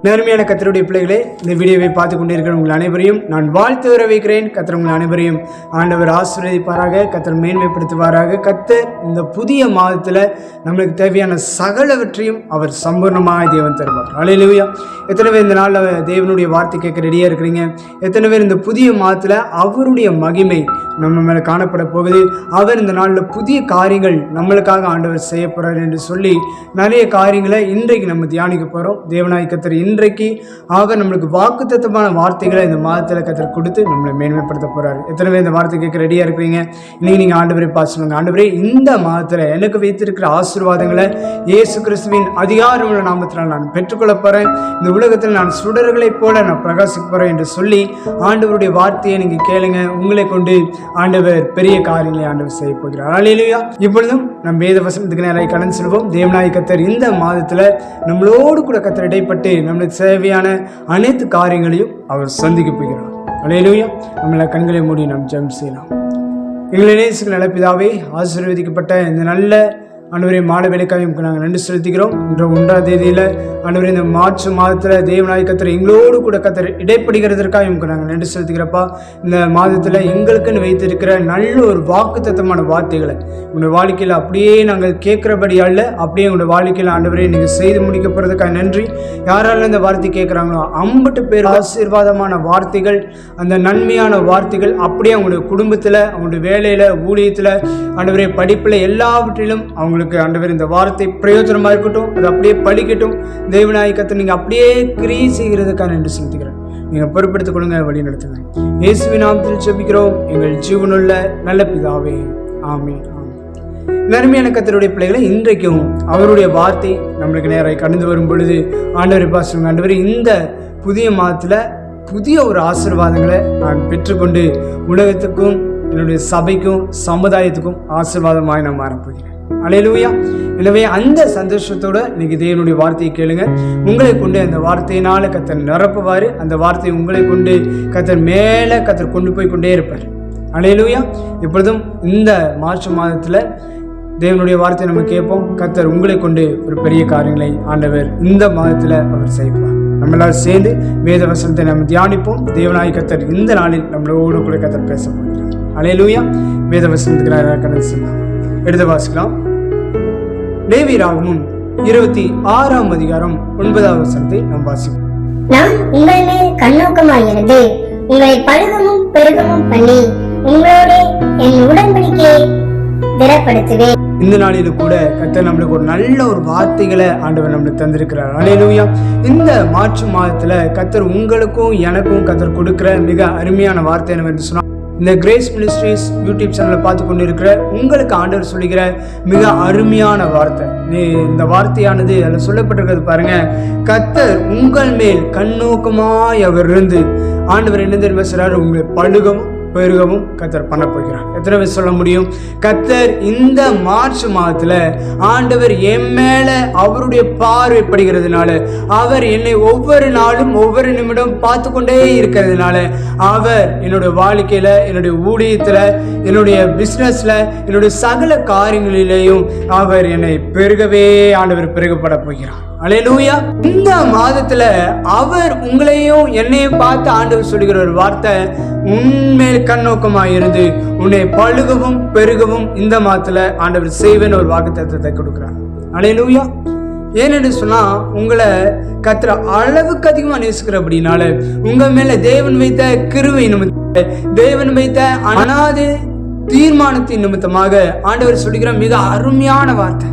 நேர்மையான கர்த்தருடைய பிள்ளைகளே, இந்த வீடியோவை பார்த்து கொண்டிருக்கிற உங்கள் அனைவரையும் நான் வாழ்த்து வரவேற்கிறேன். கர்த்தர் உங்கள் அனைவரையும் ஆண்டவர் ஆசீர்வதிப்பாராக, கர்த்தர் மேன்மைப்படுத்துவாராக. கர்த்தர் இந்த புதிய மாதத்தில் நம்மளுக்கு தேவையான சகலவற்றையும் அவர் சம்பூர்ணமாக தேவன் தருவார். அல்லேலூயா. எத்தனை பேர் இந்த நாளில் தேவனுடைய வார்த்தை கேட்க ரெடியாக இருக்கிறீங்க? எத்தனை பேர் இந்த புதிய மாதத்தில் அவருடைய மகிமை நம்ம மேலே காணப்பட போகுது, அவர் இந்த நாளில் புதிய காரியங்கள் நம்மளுக்காக ஆண்டவர் செய்ய போகிறார் என்று சொல்லி நிறைய காரியங்களை இன்றைக்கு நம்ம தியானிக்க போகிறோம். தேவனாய் கர்த்தர் இன்றைக்கு அவர் நம்மளுக்கு வாக்குத்தத்தமான வார்த்தைகளை இந்த மாதத்தில் கர்த்தர் கொடுத்து நம்மளை மேன்மைப்படுத்த போகிறார். எத்தனை பேர் இந்த வார்த்தை கேட்க ரெடியாக இருக்கிறீங்க? இன்னைக்கு நீங்கள் ஆண்டவரை பார்த்து சொல்லுங்க, ஆண்டவரே இந்த மாதத்தில் எனக்கு வைத்திருக்கிற ஆசீர்வாதங்களை இயேசு கிறிஸ்துவின் அதிகாரமுள்ள நாமத்தினால் நான் பெற்றுக்கொள்ள போகிறேன். இந்த உலகத்தில் நான் சுடர்களைப் போல நான் பிரகாசிக்க போகிறேன் என்று சொல்லி ஆண்டவருடைய வார்த்தையை நீங்கள் கேளுங்க. உங்களை கொண்டு ஆண்டவர் பெரிய காரியங்களை ஆண்டவர் செய்ய போகிறார். அல்லேலூயா. இப்பொழுதும் நம் வேத வசனத்துக்கு நேராக கடந்து செல்வோம். தேவனாய் கர்த்தர் இந்த மாதத்தில் நம்மளோடு கூட கர்த்தர் இடைப்பட்டு நம்மளுக்கு தேவையான அனைத்து காரியங்களையும் அவர் சந்திக்க போகிறார். அல்லேலூயா. நம்மள கண்களை மூடி நாம் ஜெபம் செய்யலாம். எங்களை நேசிக்கிற நல்ல பிதாவே, ஆசீர்வதிக்கப்பட்ட இந்த நல்ல ஆண்டவரே மாலை வேலைக்காக நாங்கள் நன்றி செலுத்துகிறோம். இன்று 1ஆம் தேதியில் ஆண்டவரே இந்த மார்ச் மாதத்தில் தேவனாய் கர்த்தர் எங்களோடு கூட கர்த்தர் இடைப்படுகிறதற்காக நாங்கள் நன்றி செலுத்துகிறப்பா. இந்த மாதத்தில் எங்களுக்குன்னு வைத்திருக்கிற நல்ல ஒரு வாக்குத்தத்தமான வார்த்தைகளை உங்களுடைய வாழ்க்கையில் அப்படியே நாங்கள் கேட்குறபடி அல்ல, அப்படியே உங்களுடைய வாழ்க்கையில் ஆண்டவரே நீங்கள் செய்து முடிக்க போகிறதுக்காக நன்றி. யாராலும் இந்த வார்த்தை கேட்குறாங்களோ 50 பேர் ஆசீர்வாதமான வார்த்தைகள், அந்த நன்மையான வார்த்தைகள் அப்படியே அவங்களுடைய குடும்பத்தில், அவங்களுடைய வேலையில், ஊழியத்தில், ஆண்டவரே படிப்பில், எல்லாவற்றிலும் அவங்களுக்கு ஆண்டவர் இந்த வார்த்தை பிரயோஜனமாக இருக்கட்டும், அது அப்படியே பலிக்கட்டும். தேவனாய் கர்த்தர் நீங்கள் அப்படியே கிரியை செய்கிறதுக்காக நன்றி செலுத்துகிறேன். நீங்கள் பொறுப்படுத்திக் கொள்ளுங்க, வழி நடத்துங்க. இயேசுவின் நாமத்தில் ஜெபிக்கிறோம் எங்கள் ஜீவனுள்ள நல்ல பிதாவே, ஆமென். நன்மையான கர்த்தருடைய பிள்ளைகளை, இன்றைக்கும் அவருடைய வார்த்தை நம்மளுக்கு நேராக கடந்து வரும் பொழுது ஆண்டவரை பாசுங்க, ஆண்டவர் இந்த புதிய மாதத்தில் புதிய ஒரு ஆசீர்வாதங்களை நான் பெற்றுக்கொண்டு உலகத்துக்கும் என்னுடைய சபைக்கும் சமுதாயத்துக்கும் ஆசீர்வாதமாக நான் மாறப்போகிறேன். அல்லேலூயா. எனவே அந்த சந்தோஷத்தோட இன்னைக்கு தேவனுடைய வார்த்தையை கேளுங்க. உங்களை கொண்டு அந்த வார்த்தையினால கர்த்தர் நிரப்புவார். அந்த வார்த்தையை உங்களை கொண்டு கர்த்தர் மேலே கர்த்தர் கொண்டு போய் கொண்டே இருப்பார். அல்லேலூயா. இப்பொழுதும் இந்த மார்ச் மாதத்தில் தேவனுடைய வார்த்தையை நம்ம கேட்போம். கர்த்தர் உங்களை கொண்டு ஒரு பெரிய காரியங்களை ஆண்டவர் இந்த மாதத்தில் அவர் செய்வார். நம்மளால் சேர்ந்து வேத வசனத்தை நம்ம தியானிப்போம். தேவனாய் கர்த்தர் இந்த நாளில் நம்மளோடு கூட கர்த்தர் பேச போகிறார். அல்லேலூயா. வேத வசனத்துக்கு கடந்து செல்லலாம். எடுத்து வாசிக்கலாம். லேவியராகமம் 26ஆம் அதிகாரம் 9ஆம் வசனத்தை நாம் வாசிப்போம். நான் உங்கள் மேல் கண்ணோக்கமாயிருந்து உங்களை பழுகமும் பெருகமும் பண்ணி உங்களோடு என் உடன்படிக்கையை திடப்படுத்துவேன். இந்த நாளில கூட கர்த்தர் நம்மளுக்கு ஒரு நல்ல ஒரு வார்த்தைகளை ஆண்டவர் நம்மளுக்கு தந்திருக்கிறார். அல்லேலூயா. இந்த மார்ச் மாதத்துல கர்த்தர் உங்களுக்கும் எனக்கும் கர்த்தர் கொடுக்கிற மிக அருமையான வார்த்தை என்னவென்று சொன்னால், இந்த கிரேஸ் மினிஸ்ட்ரிஸ் யூடியூப் சேனலை பார்த்து கொண்டு இருக்கிற உங்களுக்கு ஆண்டவர் சொல்லுகிற மிக அருமையான வார்த்தை. இந்த வார்த்தையானது அதில் சொல்லப்பட்டிருக்கிறது பாருங்க. கர்த்தர் உங்கள் மேல் கண்ணோக்கமாய் அவர் இருந்து ஆண்டவர் என்ன தெரியுமா சொல்றாரு? உங்களை பழுகவும் பெருகவும் கர்த்தர் பண்ண போகிறார். எத்தனை பேர் சொல்ல முடியும்? கர்த்தர் இந்த மார்ச் மாதத்துல ஆண்டவர் என் மேல அவருடைய பார்வைப்படுகிறதுனால, அவர் என்னை ஒவ்வொரு நாளும் ஒவ்வொரு நிமிடம் பார்த்து கொண்டே இருக்கிறதுனால, அவர் என்னுடைய வாழ்க்கையில, என்னுடைய ஊழியத்துல, என்னுடைய பிசினஸ்ல, என்னுடைய சகல காரியங்களிலேயும் அவர் என்னை பெருகவே ஆண்டவர் பெருகப்பட போகிறார். அல்லேலூயா. இந்த மாதத்துல அவர் உங்களையும் என்னையும் பார்த்து ஆண்டவர் சொல்லுகிற ஒரு வார்த்தை, உன்மேல் கண்ணோக்கமாக இருந்து உன்னை பழுகவும் பெருகவும் இந்த மாதத்துல ஆண்டவர் செய்வேன்னு ஒரு வாக்குத்தத்தத்தை கொடுக்கிறார். அல்லேலூயா. ஏன்னு சொன்னா, உங்களை கர்த்தர் அளவுக்கு அதிகமா நேசிக்கிற அப்படின்னால, உங்க மேல தேவன் வைத்த கிருபை நிமித்தமாக, தேவன் வைத்த அனாதை தீர்மானத்தின் நிமித்தமாக ஆண்டவர் சொல்லுகிற மிக அருமையான வார்த்தை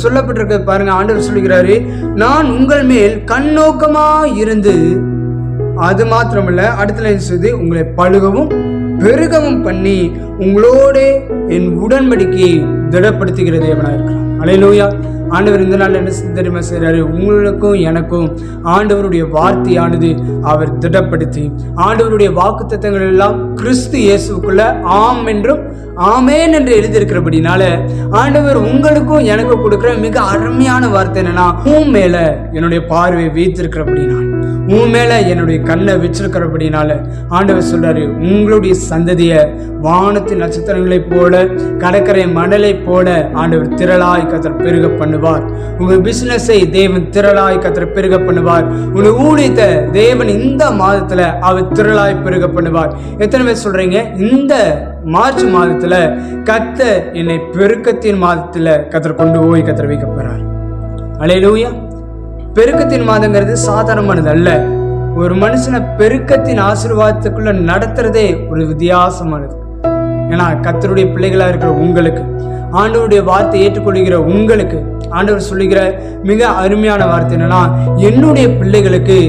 சொல்லப்பட்டிருக்க பாருங்க. ஆண்டவர் சொல்லுகிறாரு, நான் உங்கள் மேல் கண்ணோக்கமா இருந்து, அது மாத்திரமல்ல, அடுத்த லைன் செய்து உங்களை பழுகவும் பெருகவும் பண்ணி உங்களோட என் உடன்படிக்கையை திடப்படுத்துகிற தேவனாக இருக்கிறார். அல்லேலூயா. ஆண்டவர் இந்த நாள் என்ன தெரியுமா செய்கிறாரு? உங்களுக்கும் எனக்கும் ஆண்டவருடைய வார்த்தையானது அவர் திடப்படுத்தி, ஆண்டவருடைய வாக்குத்தத்தங்கள் எல்லாம் கிறிஸ்து இயேசுக்குள்ள ஆம் என்றும் ஆமேன் என்று எழுதியிருக்கிறபடினால, ஆண்டவர் உங்களுக்கும் எனக்கும் கொடுக்கிற மிக அருமையான வார்த்தை என்னன்னா, உன் மேல என்னுடைய பார்வை வைத்திருக்கிறபடினால், உன் மேல என்னுடைய கண்ணை வச்சிருக்கிறபடினால ஆண்டவர் சொல்றாரு, உங்களுடைய சந்ததிய வானத்தின் நட்சத்திரங்களை போல, கடற்கரை மணலை போல ஆண்டவர் திரளாய் கர்த்தர் பெருக பண்ணுவார். பண்ணுவார். உங்க பிசினஸை தேவன் திரளாய் கர்த்தர் பெருக பண்ணுவார். உங்க ஊழியத்தை தேவன் இந்த மாதத்துல அவர் திரளாய் பெருக பண்ணுவார். எத்தனை பேர் சொல்றீங்க இந்த மார்ச் மாதத்துல கர்த்தர் என்னை பெருக்கத்தின் மாதத்துல கர்த்தர் கொண்டு போய் கர்த்தர் வைக்க போறார். அல்லேலூயா. பெருக்கத்தின் மாதங்கிறது சாதாரணமானது அல்ல. ஒரு மனுஷனை பெருக்கத்தின் ஆசீர்வாதத்துக்குள்ள நடத்துறதே ஒரு வித்தியாசமானது. ஏன்னா கர்த்தருடைய பிள்ளைகளா இருக்கிற உங்களுக்கு, ஆண்டவருடைய வார்த்தை ஏற்றுக்கொள்கிற உங்களுக்கு ஆண்டவர் சொல்லுகிற மிக அருமையான வார்த்தை என்னன்னா, என்னுடைய பிள்ளைகளுக்கு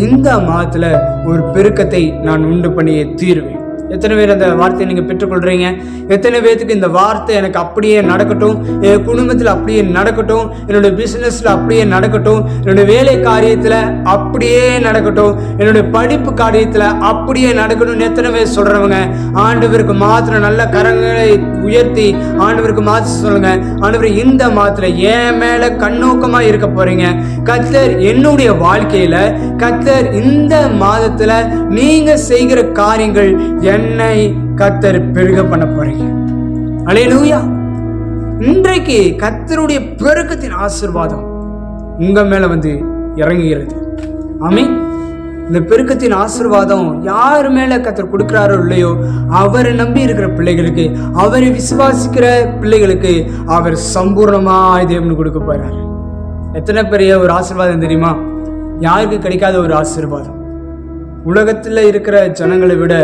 இந்த மாதத்துல ஒரு பெருக்கத்தை நான் உண்டு பண்ணியே தீருவேன். எத்தனை பேர் அந்த வார்த்தையை நீங்க பெற்றுக்கொள்றீங்க? எத்தனை பேருக்கு இந்த வார்த்தை எனக்கு அப்படியே நடக்கட்டும், என் குடும்பத்தில் அப்படியே நடக்கட்டும், என்னுடைய பிசினஸ்ல அப்படியே நடக்கட்டும், என்னுடைய வேலை காரியத்துல அப்படியே நடக்கட்டும், என்னுடைய படிப்பு காரியத்துல அப்படியே நடக்கட்டும்? எத்தனை பேர் சொல்றவங்க ஆண்டவருக்கு மாத்திரம் நல்ல கரங்களை உயர்த்தி ஆண்டவருக்கு மாத்திரம் சொல்லுங்க, ஆண்டவர் இந்த மாதத்துல என் மேல கண்ணோக்கமா இருக்க போறீங்க. கர்த்தர் என்னுடைய வாழ்க்கையில, கர்த்தர் இந்த மாதத்துல நீங்க செய்கிற காரியங்கள் என்னை கர்த்தர் பெருக பண்ண போறீங்க. அல்லேலூயா. இன்றைக்கு கர்த்தருடைய பெருக்கத்தின் ஆசீர்வாதம் உங்க மேல வந்து இறங்குகிறது. ஆமென். இந்த பெருக்கத்தின் ஆசீர்வாதம் யார் மேல கர்த்தர் கொடுக்கிறாரோ இல்லையோ, அவரை நம்பி இருக்கிற பிள்ளைகளுக்கு, அவரை விசுவாசிக்கிற பிள்ளைகளுக்கு அவர் சம்பூர்ணமாய் தேவன் கொடுக்க போறார். எத்தனை பெரிய ஒரு ஆசீர்வாதம் தெரியுமா? யாருக்கு கிடைக்காத ஒரு ஆசீர்வாதம். உலகத்தில் இருக்கிற ஜனங்களை விட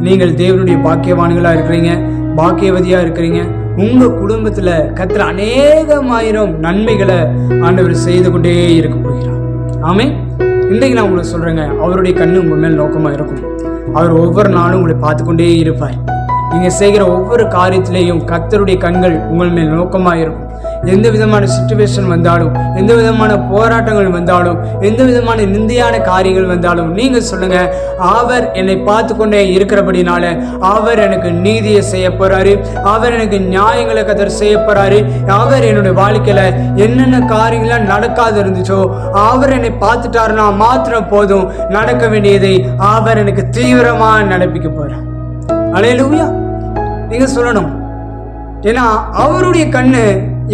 நீங்கள் தேவனுடைய பாக்கியவான்களா இருக்கிறீங்க, பாக்கியவதியா இருக்கிறீங்க. உங்க குடும்பத்துல கர்த்தர் அநேகமாயிரம் நன்மைகளை ஆண்டவர் செய்து கொண்டே இருக்க போகிறார். ஆமென். இன்றைக்கு நான் உங்களுக்கு சொல்றேங்க, அவருடைய கண்ணு உங்க மேல் நோக்கமா இருக்கும். அவர் ஒவ்வொரு நாளும் உங்களை பார்த்து கொண்டே இருப்பார். நீங்க செய்கிற ஒவ்வொரு காரியத்திலேயும் கர்த்தருடைய கண்கள் உங்கள் மேல் நோக்கமா இருக்கும். எந்த விதமான சிச்சுவேஷன் வந்தாலும், எந்த விதமான போராட்டங்கள் வந்தாலும், எந்த விதமான நிந்தையான காரியங்கள் வந்தாலும் நீங்க சொல்லுங்க, அவர் என்னை பார்த்து கொண்டே இருக்கிறபடினால அவர் எனக்கு நீதியை செய்ய போறாரு, அவர் எனக்கு நியாயங்களை கர்த்தர் செய்ய போறாரு. அவர் என்னுடைய வாழ்க்கையில என்னென்ன காரியங்கள்லாம் நடக்காது இருந்துச்சோ அவர் என்னை பார்த்துட்டாருன்னா மாத்திரம் போதும், நடக்க வேண்டியதை அவர் எனக்கு தீவிரமா நடப்பிக்க போறார். அல்லேலூயா. நீங்க சொல்லணும், ஏன்னா அவருடைய கண்ணு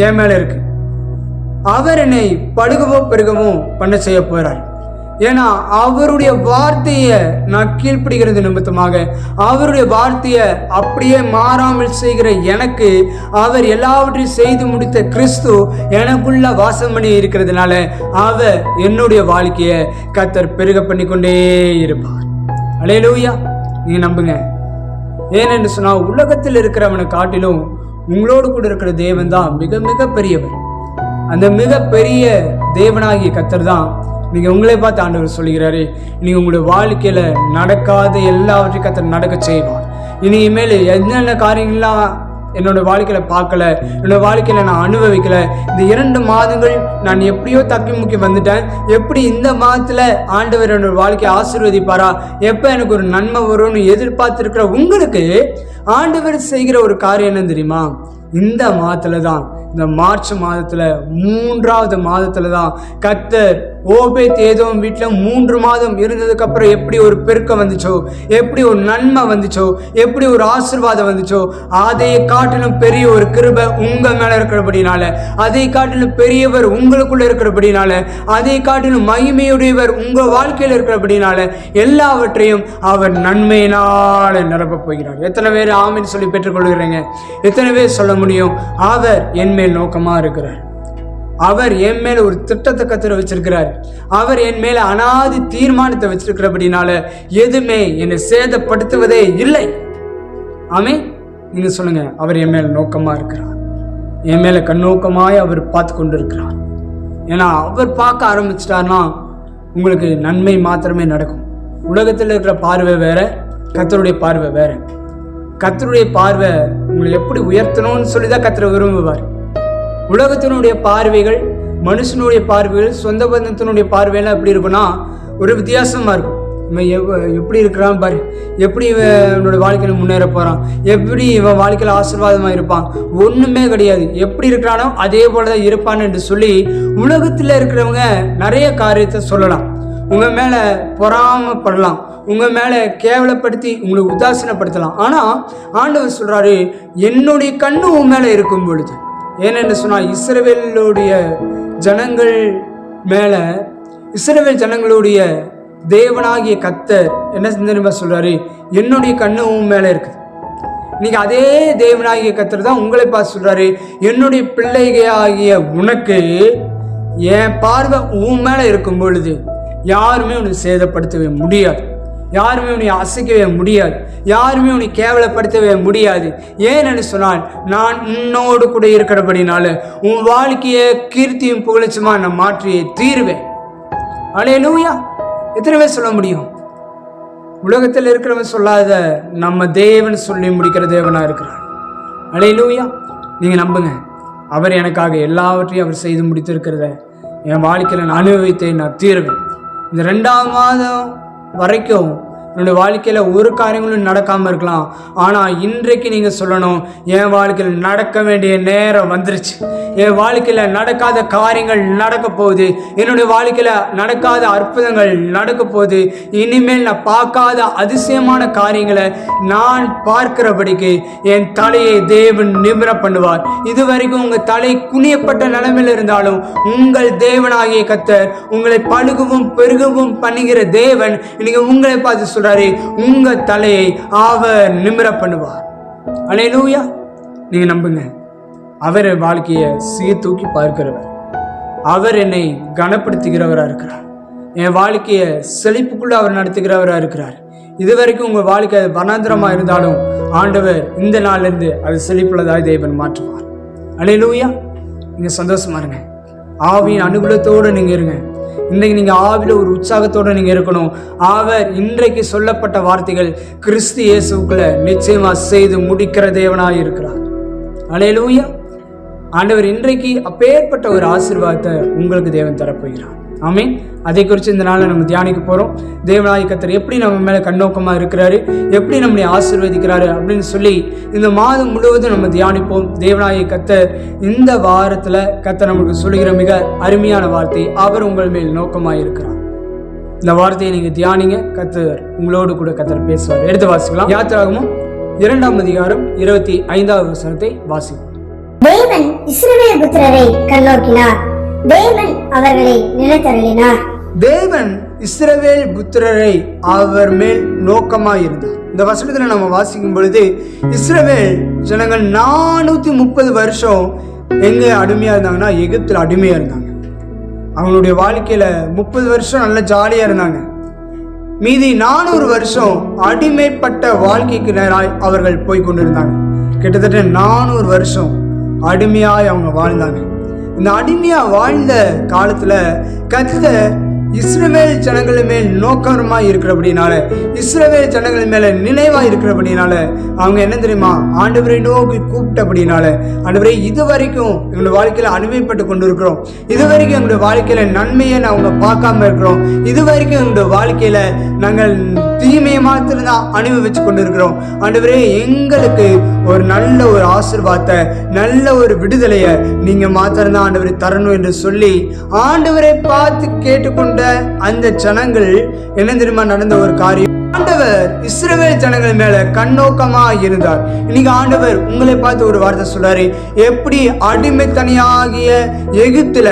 என் மேல இருக்கு. அவர் என்னை படுகவோ பெருகவோ பண்ண செய்ய போறார். ஏன்னா அவருடைய வார்த்தையை நான் கீழ்ப்படுகிறது நிமித்தமாக, அவருடைய வார்த்தையை அப்படியே மாறாமல் செய்கிற எனக்கு, அவர் எல்லாவற்றையும் செய்து முடித்த கிறிஸ்து எனக்குள்ள வாசம் பண்ணி இருக்கிறதுனால அவர் என்னுடைய வாழ்க்கையை கர்த்தர் பெருக பண்ணி கொண்டே இருப்பார். அல்லேலூயா. நீங்க நம்புங்க. ஏனென்று சொன்னா, உலகத்தில் இருக்கிறவனை காட்டிலும் உங்களோடு கூட இருக்கிற தேவன் தான் மிக மிக பெரியவர். அந்த மிக பெரிய தேவனாகிய கர்த்தர் தான் நீங்க உங்களை பார்த்து ஆண்டவர் சொல்கிறாரு, நீங்க உங்களுடைய வாழ்க்கையில நடக்காத எல்லாவற்றையும் கர்த்தர் நடக்க செய்வார். இனிமேல் என்னென்ன காரியங்கள்லாம் என்னோட வாழ்க்கையில பார்க்கல, என்னோட வாழ்க்கையில நான் அனுபவிக்கல, இந்த 2 மாதங்கள் நான் எப்படியோ தக்கி முக்கி வந்துட்டேன், எப்படி இந்த மாதத்துல ஆண்டவர் என்னோட வாழ்க்கையை ஆசீர்வதிப்பாரா, எப்ப எனக்கு ஒரு நன்மை வரும்னு எதிர்பார்த்திருக்கிற உங்களுக்கு ஆண்டவர் செய்கிற ஒரு காரியம் என்ன தெரியுமா? இந்த மாதத்துல தான், இந்த மார்ச் மாதத்துல 3வது மாதத்துல தான் கர்த்தர் ஓபேத் ஏதோம் வீட்டுல 3 மாதம் இருந்ததுக்கு அப்புறம் எப்படி ஒரு பெருக்கம் வந்துச்சோ, எப்படி ஒரு நன்மை வந்துச்சோ, எப்படி ஒரு ஆசீர்வாதம் வந்துச்சோ, அதை காட்டிலும் பெரிய ஒரு கிருபை உங்க மேல இருக்கிறபடினால, அதை காட்டிலும் பெரியவர் உங்களுக்குள்ள இருக்கிறபடினால, அதை காட்டிலும் மகிமையுடையவர் உங்க வாழ்க்கையில் இருக்கிறபடினால எல்லாவற்றையும் அவர் நன்மையினால நிரப்ப போகிறார். எத்தனை பேர் ஆமீன் சொல்லி பெற்றுக்கொள்கிறீங்க? எத்தனை பேர் சொல்ல முடியும், அவர் என் மேல் நோக்கமா இருக்கிறார், அவர் என் மேல ஒரு திட்டத்தை கர்த்தர் வச்சிருக்கிறார், அவர் என் மேல அனாதி தீர்மானத்தை வச்சிருக்கிறபடினால எதுவுமே என்னை சேதப்படுத்துவதே இல்லை. ஆமே. நீங்க சொல்லுங்க, அவர் என் மேல நோக்கமா இருக்கிறார், என் மேல கண்ணோக்கமாய் அவர் பார்த்து கொண்டு இருக்கிறார். ஏன்னா அவர் பார்க்க ஆரம்பிச்சிட்டார்னா உங்களுக்கு நன்மை மாத்திரமே நடக்கும். உலகத்தில் இருக்கிற பார்வை வேற, கர்த்தருடைய பார்வை வேற. கர்த்தருடைய பார்வை உங்களை எப்படி உயர்த்தணும்னு சொல்லிதான் கர்த்தர் விரும்புவார். உலகத்தினுடைய பார்வைகள், மனுஷனுடைய பார்வைகள், சொந்த பந்தத்தினுடைய பார்வையெல்லாம் எப்படி இருக்குன்னா ஒரு வித்தியாசமா இருக்கும். இவன் எப்படி இருக்கிறான் பாரு, எப்படி இவனோட வாழ்க்கையில முன்னேற போறான், எப்படி இவன் வாழ்க்கையில ஆசீர்வாதமா இருப்பான், ஒண்ணுமே கிடையாது, எப்படி இருக்கிறானோ அதே போலதான் இருப்பான்னு என்று சொல்லி உலகத்துல இருக்கிறவங்க நிறைய காரியத்தை சொல்லலாம், உங்க மேல பொறாமப்படலாம், உங்க மேல கேவலப்படுத்தி உங்களை உதாசீனப்படுத்தலாம். ஆனா ஆண்டவர் சொல்றாரு, என்னுடைய கண்ணு உன் மேல இருக்கும் பொழுது, ஏனென்று சொன்னால் இஸ்ரவேலுடைய ஜனங்கள் மேல, இஸ்ரவேல் ஜனங்களுடைய தேவனாகிய கர்த்தர் என்ன தெரியுமா சொல்றாரு, என்னுடைய கண்ணு உன் மேல இருக்குது. நீங்க அதே தேவனாகிய கர்த்தர் தான் உங்களை பார்த்து சொல்றாரு, என்னுடைய பிள்ளைகையாகிய உனக்கு என் பார்வை உன் மேல இருக்கும் பொழுது யாருமே உன்னை சேதப்படுத்தவே முடியாது, யாருமே உன்னை அசைக்கவே முடியாது, யாருமே உன்னை கேவலப்படுத்தவே முடியாது. ஏன்னு சொன்னால் நான் உன்னோடு கூட இருக்கிறபடினால உன் வாழ்க்கையை கீர்த்தியும் புகழ்ச்சியுமா நான் மாற்றியே தீர்வேன். அல்லேலூயா. எத்தனை பேர் சொல்ல முடியும்? உலகத்தில் இருக்கிறவன் சொல்லாத நம்ம தேவன் சொல்லி முடிக்கிற தேவனா இருக்கிறார். அல்லேலூயா. நீங்க நம்புங்க, அவர் எனக்காக எல்லாவற்றையும் அவர் செய்து முடித்திருக்கிறத என் வாழ்க்கையில் நான் அனுபவித்தேன், நான் தீர்வேன். இந்த 2ஆம் மாதம் வரைக்கும் என்னுடைய வாழ்க்கையில் ஒரு காரியங்களும் நடக்காமல் இருக்கலாம், ஆனால் இன்றைக்கு நீங்கள் சொல்லணும், என் வாழ்க்கையில் நடக்க வேண்டிய நேரம் வந்துருச்சு. என் வாழ்க்கையில் நடக்காத காரியங்கள் நடக்க போகுது, என்னுடைய வாழ்க்கையில் நடக்காத அற்புதங்கள் நடக்க போகுது, இனிமேல் நான் பார்க்காத அதிசயமான காரியங்களை நான் பார்க்கிறபடிக்கு என் தலையை தேவன் நிமிர பண்ணுவார். இதுவரைக்கும் உங்கள் தலை குனியப்பட்ட நிலைமையில் இருந்தாலும் உங்கள் தேவனாகிய கர்த்தர் உங்களை பழுகவும் பெருகவும் பண்ணுகிற தேவன் இன்னைக்கு உங்களை பார்த்து சொல்றாரு, உங்க தலையை அவர் நிமிர பண்ணுவார். அல்லேலூயா. நீங்க நம்புங்க, அவர் வாழ்க்கையை சீர்தூக்கி பார்க்கிறவர், அவர் என்னை கனப்படுத்துகிறவராக இருக்கிறார், என் வாழ்க்கையை செழிப்புக்குள்ள அவர் நடத்துகிறவராக இருக்கிறார். இதுவரைக்கும் உங்க வாழ்க்கை வனாந்திரமா இருந்தாலும் ஆண்டவர் இந்த நாளிலிருந்து அது செழிப்புள்ளதாய் தேவன் மாற்றுவார். அல்லேலூயா. நீங்க சந்தோஷமா இருங்க, ஆவியின் அனுகூலத்தோடு நீங்க இருங்க. இன்றைக்கு நீங்கள் ஆவில ஒரு உற்சாகத்தோடு நீங்கள் இருக்கணும். அவர் இன்றைக்கு சொல்லப்பட்ட வார்த்தைகள் கிறிஸ்து இயேசுக்குள்ள நிச்சயமாக செய்து முடிக்கிற தேவனாக இருக்கிறார். அல்லேலூயா. ஆண்டவர் இன்றைக்கு அப்பேற்பட்ட ஒரு ஆசீர்வாதத்தை உங்களுக்கு தேவன் தரப்போகிறார். ஆமீன். அதை குறித்து இந்த நாளில் நம்ம தியானிக்க போகிறோம். தேவனாகிய கர்த்தர் எப்படி நம்ம மேலே கண்ணோக்கமாக இருக்கிறாரு, எப்படி நம்மளை ஆசீர்வதிக்கிறாரு அப்படின்னு சொல்லி இந்த மாதம் முழுவதும் நம்ம தியானிப்போம். தேவனாகிய கர்த்தர் இந்த வாரத்தில் கர்த்தர் நமக்கு சொல்லுகிற மிக அருமையான வார்த்தை, அவர் உங்கள் மேல் நோக்கமாக இருக்கிறார். இந்த வார்த்தையை நீங்கள் தியானிங்க, கர்த்தர் உங்களோடு கூட கர்த்தர் பேசுவார். எடுத்து வாசிக்கலாம். யாத்திராகமம் 2ஆம் அதிகாரம் 25வது வசனத்தை வாசிப்போம். தேவன் இஸ்ரவேல் புத்திரரை கண்ணோக்கினார், தேவன் அவர்களை நிலைத்தருளினார். தேவன் இஸ்ரவேல் புத்திரரை அவர் மேல் நோக்கமாய் இருந்தார். இந்த வசனத்துல நம்ம வாசிக்கும் பொழுது இஸ்ரவேல் ஜனங்கள் 430 வருஷம் எங்க அடிமையா இருந்தாங்கன்னா எகிப்துல அடிமையா இருந்தாங்க. அவங்களுடைய வாழ்க்கையில 30 வருஷம் நல்ல ஜாலியா இருந்தாங்க. மீதி 400 வருஷம் அடிமைப்பட்ட வாழ்க்கைக்கு நேராய் அவர்கள் போய் கொண்டிருந்தாங்க. கிட்டத்தட்ட 400 வருஷம் அடிமையாய் அவங்க வாழ்ந்தாங்க. இந்த அடிமையா வாழ்ந்த காலத்துல கர்த்தர் இஸ்ரவேல் ஜனங்கள் மேல் நோக்கமாய் இருக்கிறபடினால, இஸ்ரவேல் ஜனங்கள் மேல நினைவா இருக்கிறபடினால அவங்க என்ன தெரியுமா, ஆண்டவரை நோக்கி கூப்பிட்டபடினால, ஆண்டவரை இதுவரைக்கும் எங்களுடைய வாழ்க்கையில அனுபவப்பட்டு கொண்டிருக்கிறோம், இதுவரைக்கும் எங்களுடைய வாழ்க்கையில நன்மையை நாங்க பார்க்காம இருக்கிறோம், இதுவரைக்கும் எங்களுடைய வாழ்க்கையில நாங்கள் தீமையை மாத்திரம்தான் அனுபவிச்சு கொண்டிருக்கிறோம். ஆண்டவரே எங்களுக்கு ஒரு நல்ல ஒரு ஆசீர்வாதத்தை, நல்ல ஒரு விடுதலையை நீங்க மாத்திரம்தான் ஆண்டவரை தரணும் என்று சொல்லி ஆண்டவரை பார்த்து கேட்டுக்கொண்ட அந்த ஜனங்கள் என்ன தெரியுமா நடந்த ஒரு காரியம், ஆண்டவர் இஸ்ரவேல் ஜனங்கள் மேல கண்ணோக்கமா இருந்தார். இன்னைக்கு ஆண்டவர் உங்களை பார்த்து ஒரு வார்த்தை சொல்றாரு, எப்படி அடிமைத்தனியாகிய எகிப்துல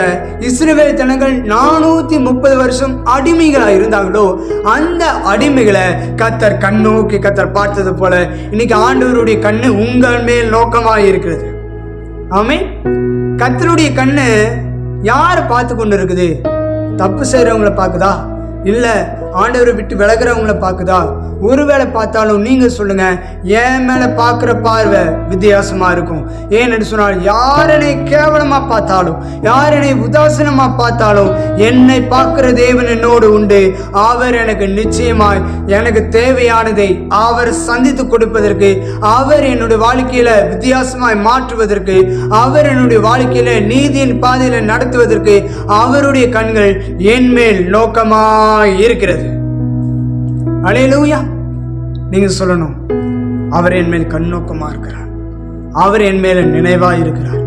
இஸ்ரவேல் ஜனங்கள் 430 வருஷம் அடிமைகளா இருந்தாங்களோ அந்த அடிமைகளை கர்த்தர் கண்ணோக்கி கர்த்தர் பார்த்தது போல இன்னைக்கு ஆண்டவருடைய கண்ணு உங்கள் மேல் நோக்கமா இருக்கிறது. ஆமென். கர்த்தருடைய கண்ணு யாரை பார்த்து கொண்டு இருக்குது? தப்பு செய்யறவங்களை பார்க்குதா, இல்ல ஆண்டவரை விட்டு விலகிறவங்களை பார்க்குதா? ஒருவேளை பார்த்தாலும் நீங்க சொல்லுங்க, என் மேல பார்க்கிற பார்வை வித்தியாசமா இருக்கும். ஏன்னு சொன்னால் யார் என்னை கேவலமா பார்த்தாலும், யார் என்னை உதாசீனமா பார்த்தாலும் என்னை பார்க்கிற தேவன் என்னோடு உண்டு. அவர் எனக்கு நிச்சயமாய் எனக்கு தேவையானதை அவர் சந்தித்து கொடுப்பதற்கு, அவர் என்னுடைய வாழ்க்கையில வித்தியாசமாய் மாற்றுவதற்கு, அவர் என்னுடைய வாழ்க்கையில நீதியின் பாதையில நடத்துவதற்கு அவருடைய கண்கள் என் மேல் நோக்கமாய் இருக்கிறது. அல்லேலூயா. நீங்க சொல்லணும், அவர் என் மேல் கண்ணோக்கமா இருக்கிறார், அவர் என் மேல நினைவா இருக்கிறார்.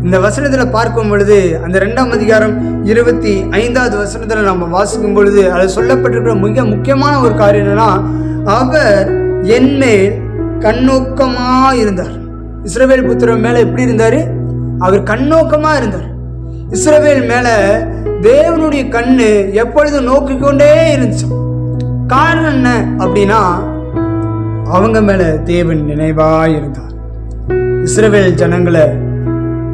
இந்த வசனத்துல பார்க்கும் பொழுது அந்த 2ஆம் அதிகாரம் 25வது வசனத்துல நம்ம வாசிக்கும் பொழுது அது சொல்லப்பட்டிருக்கிற மிக முக்கியமான ஒரு காரியம் என்னன்னா, அவர் என் மேல் கண்ணோக்கமா இருந்தார். இஸ்ரவேல் புத்திரன் மேல எப்படி இருந்தாரு? அவர் கண்ணோக்கமா இருந்தார். இஸ்ரவேல் மேல தேவனுடைய கண்ணு எப்பொழுதும் நோக்கிக்கொண்டே இருந்துச்சு. காரணம் என்ன அப்படின்னா, அவங்க மேல தேவன் நினைவாய் இருந்தார். இஸ்ரவேல் ஜனங்களை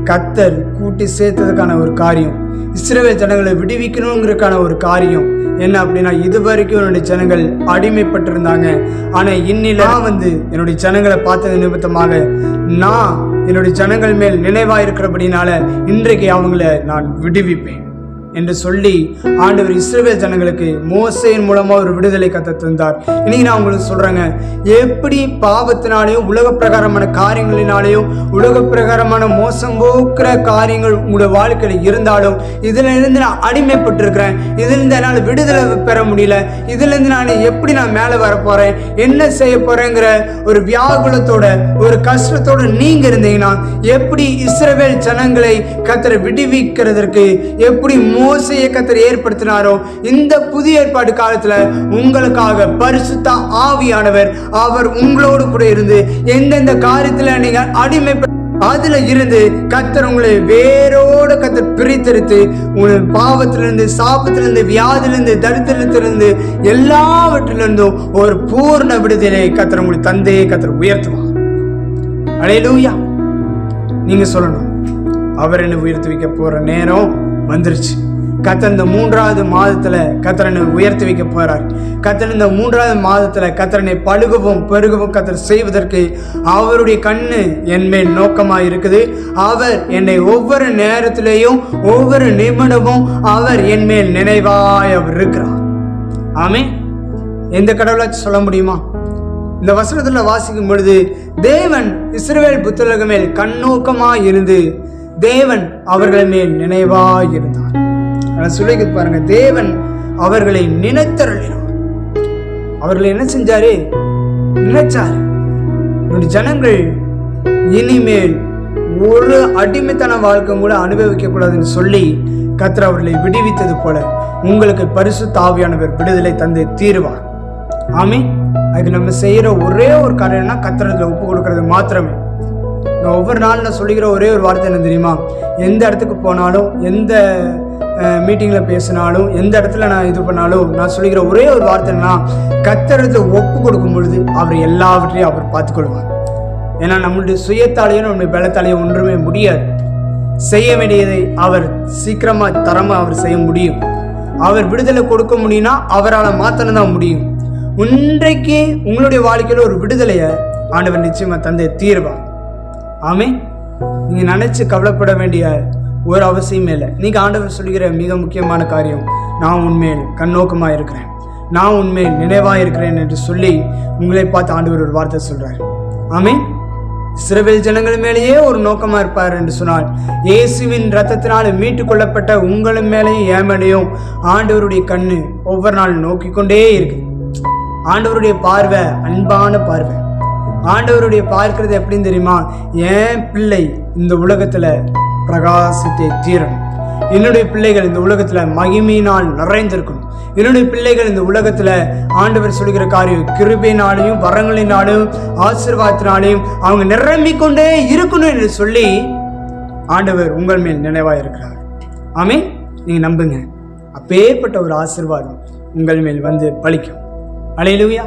கர்த்தர் கூட்டி சேர்த்ததுக்கான ஒரு காரியம், இஸ்ரவேல் ஜனங்களை விடுவிக்கணுங்கிறதுக்கான ஒரு காரியம் என்ன அப்படின்னா, இதுவரைக்கும் என்னுடைய ஜனங்கள் அடிமைப்பட்டிருந்தாங்க. ஆனா இன்னில என்னுடைய ஜனங்களை பார்த்தது நிமித்தமாக நான் என்னுடைய ஜனங்கள் மேல் நினைவா இருக்கிறபடினால இன்றைக்கு அவங்கள நான் விடுவிப்பேன் என்று சொல்லி ஆண்டவர் இஸ்ரவேல் ஜனங்களுக்கு மோசேயின் மூலமா ஒரு விடுதலை கத்த தந்தார். இன்னைக்கு நான் உங்களுக்கு சொல்றேங்க, எப்படி பாவத்தினாலேயும் உலக பிரகாரமான காரியங்களினாலேயும் உலக பிரகாரமான மோசம் போக்குற காரியங்கள் உங்களுடைய வாழ்க்கையில இருந்தாலும், இதுல இருந்து நான் அடிமைப்பட்டிருக்கிறேன், இதுல இருந்து என்னால் விடுதலை பெற முடியல, இதுல இருந்து நான் எப்படி நான் மேல வர போறேன், என்ன செய்ய போறேங்கிற ஒரு வியாகுலத்தோட ஒரு கஷ்டத்தோட நீங்க இருந்தீங்கன்னா, எப்படி இஸ்ரவேல் ஜனங்களை கர்த்தர் விடுவிக்கிறதற்கு எப்படி மோசேயை கர்த்தர் ஏற்படுத்தினாரோ, இந்த புதிய ஏற்பாடு காலத்துல உங்களுக்காக பரிசுத்த ஆவியானவர் அவர் உங்களோடு கூட இருந்து எந்தெந்த காரியத்துல நீங்க அடிமைப்பட்ட அதுல இருந்து கர்த்தர் உங்களை வேரோட கர்த்தர் பிரித்தெடுத்து உங்களை பாவத்திலிருந்து, சாபத்திலிருந்து, வியாதிலிருந்து, தரித்திரத்திலிருந்து எல்லாவற்றிலிருந்தும் ஒரு பூர்ண விடுதலை கர்த்தர் உங்களுக்கு தந்தையை கர்த்தர் உயர்த்துவார். அல்லேலூயா. நீங்க சொல்லணும், அவர் என்ன உயர்த்தி வைக்க போற நேரம் வந்துருச்சு. கர்த்தர் இந்த 3வது மாதத்துல கர்த்தரனை உயர்த்தி வைக்க போறார். கர்த்தர் இந்த 3வது மாதத்துல கர்த்தரனை பழுகவும் பெருகவும் கர்த்தர் செய்வதற்கு அவருடைய கண்ணு என் மேல் நோக்கமா இருக்குது. அவர் என்னை ஒவ்வொரு நேரத்திலேயும் ஒவ்வொரு நிமிடமும் அவர் என் மேல் நினைவாய் அவர் இருக்கிறார். ஆமென். எந்த கடவுளாச்சும் சொல்ல முடியுமா? இந்த வசனத்துல வாசிக்கும் பொழுது தேவன் இஸ்ரவேல் புத்திரர்கள் மேல் கண்ணோக்கமா இருந்து தேவன் அவர்கள் மேல் நினைவாய் இருந்தார். சொல்லிக்க பாருங்க, தேவன் அவர்களை நினைத்தருளினார். அவர்களை என்ன செஞ்சாரு? நினைச்சாரு. ஜனங்கள் இனிமேல் ஒரு அடிமைத்தன வாழ்க்கை கூட அனுபவிக்க கூடாதுன்னு சொல்லி கர்த்தர் அவர்களை விடுவித்தது போல உங்களுக்கு பரிசுத்த ஆவியானவர் விடுதலை தந்து தீருவார். ஆமென். அதுக்கு நம்ம செய்யற ஒரே ஒரு காரியம்னா கர்த்தரத்துல ஒப்பு கொடுக்கறது மாத்திரமே. நான் ஒவ்வொரு நாள் நான் சொல்லிக்கிற ஒரே ஒரு வார்த்தை என்ன தெரியுமா? எந்த இடத்துக்கு போனாலும், எந்த மீட்டிங்கில் பேசினாலும், எந்த இடத்துல நான் இது பண்ணாலும் நான் சொல்லிக்கிற ஒரே ஒரு வார்த்தைன்னா, கர்த்தரத்துல ஒப்பு கொடுக்கும் பொழுது அவர் எல்லாவற்றையும் அவர் பார்த்துக்கொள்வார். ஏன்னா நம்மளுடைய சுயத்தாலேயும் நம்முடைய பலத்தாலேயும் ஒன்றுமே முடியாது. செய்ய வேண்டியதை அவர் சீக்கிரமா தரமா அவர் செய்ய முடியும். அவர் விடுதலை கொடுக்க முடியும்னா அவரால் மாத்திரம் தான் முடியும். இன்றைக்கு உங்களுடைய வாழ்க்கையில் ஒரு விடுதலையை ஆண்டவர் நிச்சயமா தந்தை தீர்வார். ஆமே. நீங்க நினைச்சு கவலைப்பட வேண்டிய ஒரு அவசியமே இல்லை. நீங்க ஆண்டவர் சொல்லுகிற மிக முக்கியமான காரியம், நான் உண்மையில் கண்ணோக்கமா இருக்கிறேன், நான் உண்மையில் நினைவா இருக்கிறேன் என்று சொல்லி உங்களை பார்த்து ஆண்டவர் ஒரு வார்த்தை சொல்றாரு. ஆமே. இஸ்ரவேல் ஜனங்கள் மேலேயே ஒரு நோக்கமா இருப்பார் என்று சொன்னால், இயேசுவின் ரத்தத்தினால் மீட்டு கொள்ளப்பட்ட உங்கள் மேலேயும் என் மேலேயும் ஆண்டவருடைய கண்ணு ஒவ்வொரு நாள் நோக்கி கொண்டே இருக்கு. ஆண்டவருடைய பார்வை அன்பான பார்வை. ஆண்டவருடைய பார்க்கிறது எப்படின்னு தெரியுமா? என் பிள்ளை இந்த உலகத்துல பிரகாசித்தே தீரணும், என்னுடைய பிள்ளைகள் இந்த உலகத்துல மகிமையினால் நிறைந்திருக்கணும், என்னுடைய பிள்ளைகள் இந்த உலகத்துல ஆண்டவர் சொல்லுகிற காரியம் கிருபையினாலையும் வரங்களினாலும் ஆசீர்வாதத்தினாலையும் அவங்க நிரம்பிக்கொண்டே இருக்கணும் என்று சொல்லி ஆண்டவர் உங்கள் மேல் நினைவாக இருக்கிறார். ஆமென். நீங்க நம்புங்க, அப்பேற்பட்ட ஒரு ஆசீர்வாதம் உங்கள் மேல் வந்து பலிக்கும். அல்லேலூயா.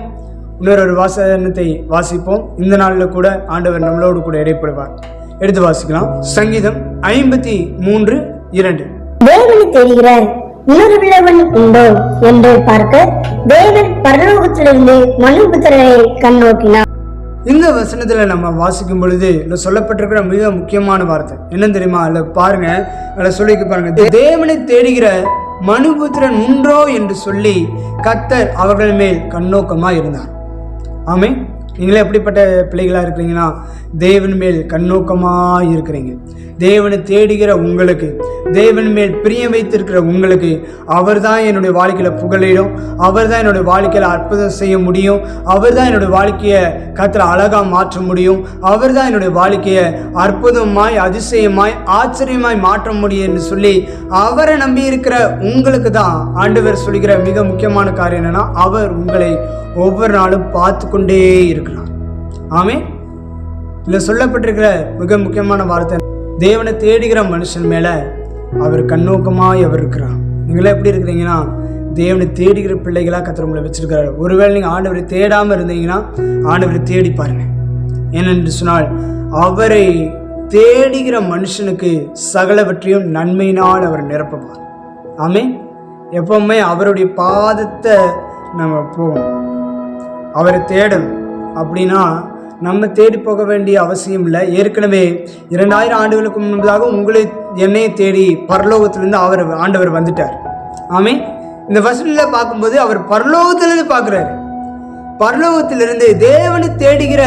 இன்னொரு வாசனத்தை வாசிப்போம். இந்த நாளில் கூட ஆண்டவர் நம்மளோடு கூட இடைப்படுவார். எடுத்து வாசிக்கலாம். சங்கீதம் 53:2. தேவனை தேடுகிற இன்னொரு பிள்ளைவன் உண்டோ என்று பார்க்க தேவன் பரலோகத்திலிருந்து மனுபுத்திரரை கண்ணோக்கினார். இந்த வசனத்துல நம்ம வாசிக்கும் பொழுது சொல்லப்பட்டிருக்கிற மிக முக்கியமான வார்த்தை என்ன தெரியுமா? அதுல பாருங்க, அதுல சொல்லிக்க பாருங்க, தேவனை தேடுகிற மனுபுத்திரன் உண்டோ என்று சொல்லி கர்த்தர் அவர்கள் மேல் கண்ணோக்கமா இருந்தார். ஆமே. நீங்களே எப்படிப்பட்ட பிள்ளைகளா இருக்கிறீங்கன்னா, தேவன் மேல் கண்ணோக்கமா இருக்கிறீங்க. தேவனை தேடுகிற உங்களுக்கு, தேவன் மேல் பிரியம் வைத்திருக்கிற உங்களுக்கு, அவர் தான் என்னுடைய வாழ்க்கையில புகழிடும், அவர் தான் என்னுடைய வாழ்க்கையில அற்புதம் செய்ய முடியும், அவர் தான் என்னுடைய வாழ்க்கையை கர்த்தர் அழகா மாற்ற முடியும், அவர் தான் என்னுடைய வாழ்க்கையை அற்புதமாய் அதிசயமாய் ஆச்சரியமாய் மாற்ற முடியும் என்று சொல்லி அவரை நம்பி இருக்கிற உங்களுக்கு தான் ஆண்டவர் சொல்லுகிற மிக முக்கியமான காரியம் என்னன்னா, அவர் உங்களை ஒவ்வொரு நாளும் பார்த்து கொண்டே இருக்கிறார். ஆமே. இதுல சொல்லப்பட்டிருக்கிற மிக முக்கியமான வார்த்தை, தேவனை தேடுகிற மனுஷன் மேல அவர் கண்ணோக்கமாய் அவர் இருக்கிறார். நீங்களே எப்படி இருக்கிறீங்கன்னா, தேவனை தேடுகிற பிள்ளைகளா கர்த்தர் உங்களை வச்சிருக்கிறார். ஒருவேளை நீங்க ஆண்டவரை தேடாம இருந்தீங்கன்னா ஆண்டவரை தேடி பாருங்க. ஏனென்று சொன்னால் அவரை தேடுகிற மனுஷனுக்கு சகலவற்றையும் நன்மையினால் அவர் நிரப்புவார். ஆமென். எப்பவுமே அவருடைய பாதத்தை நம்ம போகணும், அவரை தேடணும். அப்படின்னா நம்ம தேடி போக வேண்டிய அவசியம் இல்லை. ஏற்கனவே 2000 ஆண்டுகளுக்கு முன்பதாக உங்களை என்னையை தேடி பரலோகத்திலிருந்து ஆண்டவர் வந்துட்டார். ஆமென். இந்த வசனத்தில் பார்க்கும்போது அவர் பரலோகத்திலிருந்து பார்க்குறாரு. பரலோகத்திலிருந்து தேவனை தேடுகிற